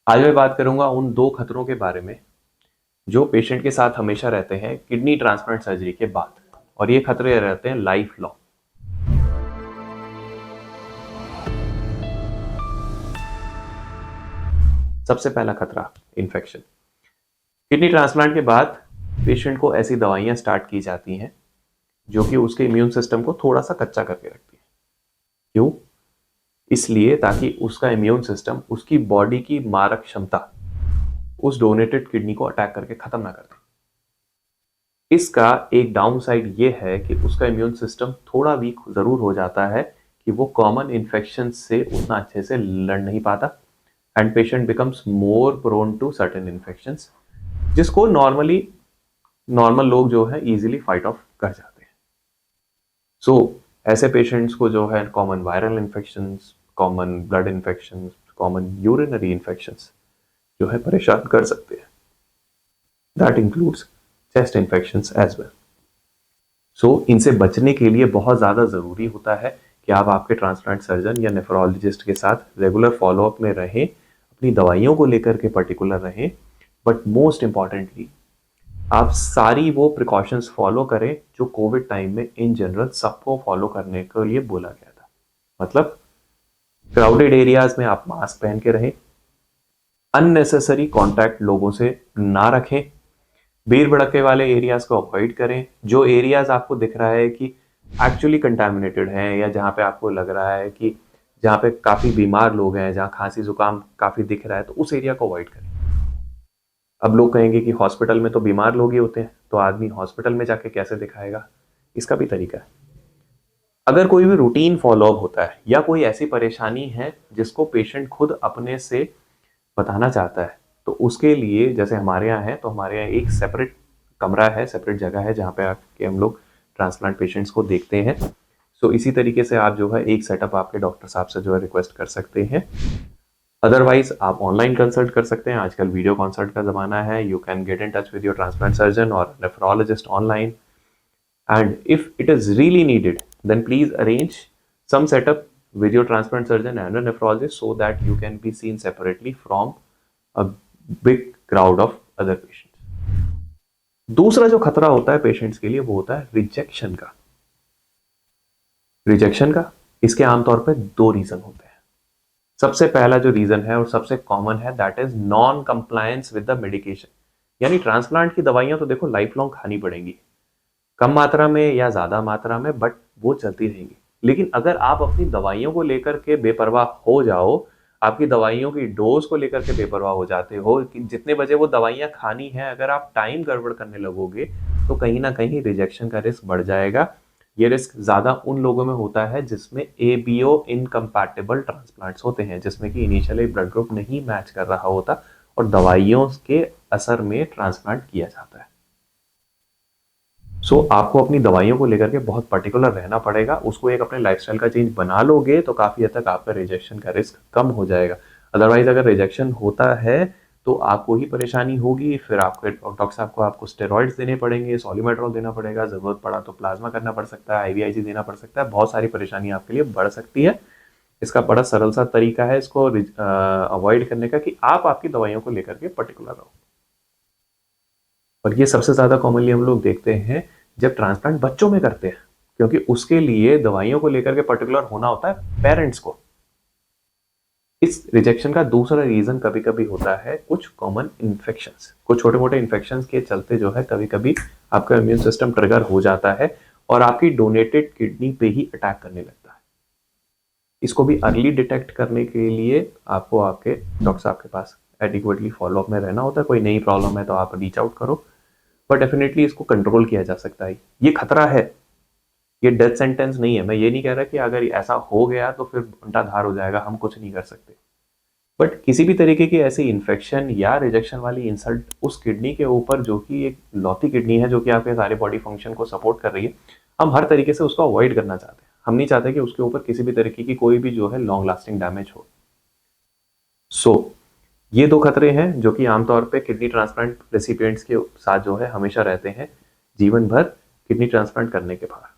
आज मैं बात करूंगा उन दो खतरों के बारे में जो पेशेंट के साथ हमेशा रहते हैं किडनी ट्रांसप्लांट सर्जरी के बाद, और ये खतरे रहते हैं लाइफ लॉन्ग। सबसे पहला खतरा, इन्फेक्शन। किडनी ट्रांसप्लांट के बाद पेशेंट को ऐसी दवाइयां स्टार्ट की जाती हैं जो कि उसके इम्यून सिस्टम को थोड़ा सा कच्चा करके रखती है। क्यों? इसलिए ताकि उसका इम्यून सिस्टम उसकी बॉडी की मारक क्षमता उस डोनेटेड किडनी को अटैक करके खत्म ना कर दे। इसका एक डाउन साइड ये है कि उसका इम्यून सिस्टम थोड़ा वीक जरूर हो जाता है कि वो कॉमन इन्फेक्शन से उतना अच्छे से लड़ नहीं पाता, and patient becomes more prone to certain infections, जिसको नॉर्मल लोग जो है इजीली फाइट ऑफ कर जाते हैं। सो ऐसे पेशेंट्स को जो है common viral infections, common blood infections, common urinary infections जो है परेशान कर सकते हैं। That includes chest infections as well. So इनसे बचने के लिए बहुत ज़्यादा ज़रूरी होता है कि आप आपके ट्रांसप्लांट सर्जन या नेफ्रोलॉजिस्ट के साथ रेगुलर फॉलोअप में रहें, अपनी दवाइयों को लेकर के पर्टिकुलर रहें, बट मोस्ट इंपॉर्टेंटली आप सारी वो प्रिकॉशंस फॉलो करें जो कोविड टाइम में इन जनरल सबको फॉलो करने के लिए बोला गया था। मतलब क्राउडेड एरियाज में आप मास्क पहन के रहें, अननेसेसरी कॉन्टैक्ट लोगों से ना रखें, भीड़ भड़के वाले एरियाज को अवॉइड करें। जो एरियाज आपको दिख रहा है कि एक्चुअली कंटामिनेटेड हैं, या जहाँ पे आपको लग रहा है कि जहाँ पे काफ़ी बीमार लोग हैं, जहाँ खांसी जुकाम काफ़ी दिख रहा है, तो उस एरिया को अवॉइड करें। अब लोग कहेंगे कि हॉस्पिटल में तो बीमार लोग ही होते हैं, तो आदमी हॉस्पिटल में जाके कैसे दिखाएगा? इसका भी तरीका है। अगर कोई भी रूटीन फॉलोअप होता है या कोई ऐसी परेशानी है जिसको पेशेंट खुद अपने से बताना चाहता है, तो उसके लिए जैसे हमारे यहाँ है, तो हमारे यहाँ एक सेपरेट कमरा है, सेपरेट जगह है जहाँ पे आके हम लोग ट्रांसप्लांट पेशेंट्स को देखते हैं। सो इसी तरीके से आप जो है एक सेटअप आपके डॉक्टर साहब से जो है रिक्वेस्ट कर सकते हैं। अदरवाइज आप ऑनलाइन कंसल्ट कर सकते हैं। आजकल वीडियो कंसल्ट का ज़माना है। You can get in touch with your transplant surgeon और nephrologist online, and if it is really needed then please arrange some setup with your transplant surgeon and a nephrologist so that you can be seen separately from a big crowd of other patients. दूसरा जो खतरा होता है patients के लिए वो होता है रिजेक्शन का। इसके आमतौर पर दो रीजन होते हैं। सबसे पहला जो रीजन है और सबसे कॉमन है, that is non compliance with the medication. यानी ट्रांसप्लांट की दवाइयां तो देखो लाइफ लॉन्ग खानी पड़ेंगी, कम मात्रा में या ज्यादा मात्रा में, बट वो चलती रहेंगी। लेकिन अगर आप अपनी दवाइयों को लेकर के बेपरवाह हो जाओ, आपकी दवाइयों की डोज को लेकर के बेपरवाह हो जाते हो कि जितने बजे वो दवाइयां खानी है, अगर आप टाइम गड़बड़ करने लगोगे तो कहीं ना कहीं रिजेक्शन का रिस्क बढ़ जाएगा। ये रिस्क ज्यादा उन लोगों में होता है जिसमें ABO इनकम्पैटिबल ट्रांसप्लांट्स होते हैं, जिसमें कि इनिशियली ब्लड ग्रुप नहीं मैच कर रहा होता और दवाइयों के असर में ट्रांसप्लांट किया जाता है। आपको अपनी दवाइयों को लेकर के बहुत पर्टिकुलर रहना पड़ेगा। उसको एक अपने लाइफस्टाइल का चेंज बना लोगे तो काफ़ी हद तक आपका रिजेक्शन का रिस्क कम हो जाएगा। अदरवाइज अगर रिजेक्शन होता है तो आपको ही परेशानी होगी। फिर आपके डॉक्टर साहब को आपको स्टेरॉइड्स देने पड़ेंगे, सॉल्यूमेट्रॉल देना पड़ेगा, ज़रूरत पड़ा तो प्लाज्मा करना पड़ सकता है, IVIG देना पड़ सकता है। बहुत सारी परेशानी आपके लिए बढ़ सकती है। इसका बड़ा सरल सा तरीका है इसको अवॉइड करने का कि आप आपकी दवाइयों को लेकर के पर्टिकुलर रहो। और ये सबसे ज़्यादा कॉमनली हम लोग देखते हैं जब ट्रांसप्लांट बच्चों में करते हैं, क्योंकि उसके लिए दवाइयों को लेकर के पर्टिकुलर होना होता है पेरेंट्स को। इस रिजेक्शन का दूसरा रीजन कभी कभी होता है कुछ कॉमन इन्फेक्शंस, कुछ छोटे मोटे इन्फेक्शंस के चलते जो है कभी कभी आपका इम्यून सिस्टम ट्रिगर हो जाता है और आपकी डोनेटेड किडनी पे ही अटैक करने लगता है। इसको भी अर्ली डिटेक्ट करने के लिए आपको आपके डॉक्टर साहब के पास एडिक्वेटली फॉलोअप में रहना होता है। कोई नई प्रॉब्लम है तो आप रीच आउट करो, पर डेफिनेटली इसको कंट्रोल किया जा सकता है। ये खतरा है, ये डेथ सेंटेंस नहीं है। मैं ये नहीं कह रहा कि अगर ऐसा हो गया तो फिर उल्टा धार हो जाएगा, हम कुछ नहीं कर सकते। बट किसी भी तरीके की ऐसी इन्फेक्शन या रिजेक्शन वाली इंसल्ट उस किडनी के ऊपर, जो कि एक लौती किडनी है, जो कि आपके सारे बॉडी फंक्शन को सपोर्ट कर रही है, हम हर तरीके से उसको अवॉइड करना चाहते हैं। हम नहीं चाहते कि उसके ऊपर किसी भी तरीके की कोई भी जो है लॉन्ग लास्टिंग डैमेज हो। ये दो खतरे हैं जो कि आमतौर पे किडनी ट्रांसप्लांट रेसिपिएंट्स के साथ जो है हमेशा रहते हैं जीवन भर किडनी ट्रांसप्लांट करने के बाद।